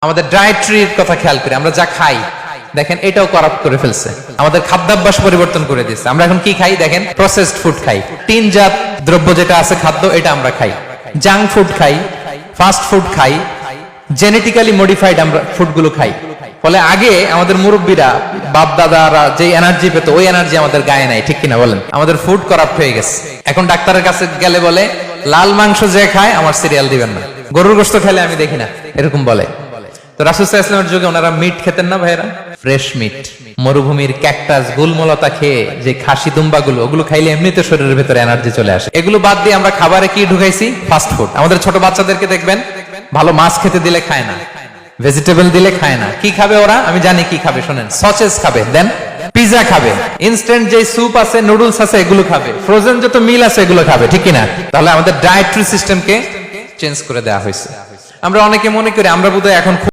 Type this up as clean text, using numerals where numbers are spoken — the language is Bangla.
আমাদের ডায়েটরির কথা খেয়াল করি, আমরা যা খাই দেখেন এটাও করাপ্ট করে ফেলছে, আমাদের খাদ্যাভ্যাস পরিবর্তন করে দিচ্ছে। আমরা এখন কি খাই দেখেন, প্রসেসড ফুড খাই, টিনজাত দ্রব্য যেটা আছে খাদ্য এটা আমরা খাই, জাঙ্ক ফুড খাই, ফাস্ট ফুড খাই, জেনেটিক্যালি মডিফাইড আমরা ফুডগুলো খাই। ফলে আগে আমাদের মুরব্বীরা বাপ দাদারা যে এনার্জি পেত ওই এনার্জি আমাদের গায়ে নাই, ঠিক কিনা বলেন? আমাদের ফুড করাপ্ট হয়ে গেছে। এখন ডাক্তারের কাছে গেলে বলে লাল মাংস যে খায় আমার সিরিয়াল দিবেন না, গরুর গোশত খেলে আমি দেখি না, এরকম বলে। তো রাসূল সাল্লাল্লাহু আলাইহি ওয়াসাল্লামের যুগে ওনারা মিট খেতেন না ভাইরা, ফ্রেশ মিট, মরুভূমির ক্যাকটাস গুলমলতা খেয়ে যে খাসি দুম্বাগুলো ওগুলো খাইলে এমনিতে শরীরের ভিতরে এনার্জি চলে আসে। এগুলো বাদ দিয়ে আমরা খাবারে কি ঢুকাইছি? Fast food. আমাদের ছোট বাচ্চাদেরকে দেখবেন ভালো মাছ খেতে দিলে খায় না, ভেজিটেবল দিলে খায় না। কি খাবে ওরা? আমি জানি কি খাবে, শোনেন। সসেজ খাবে, দেন পিজা খাবে, ইনস্ট্যান্ট যে স্যুপ আছে, নুডলস আছে এগুলো খাবে, ফ্রোজেন যত মিল আছে এগুলো খাবে, ঠিক কিনা? তাহলে আমাদের ডায়েটরি সিস্টেমকে চেঞ্জ করে দেওয়া হয়েছে। আমরা অনেকে মনে করি আমরা বোধহয় এখন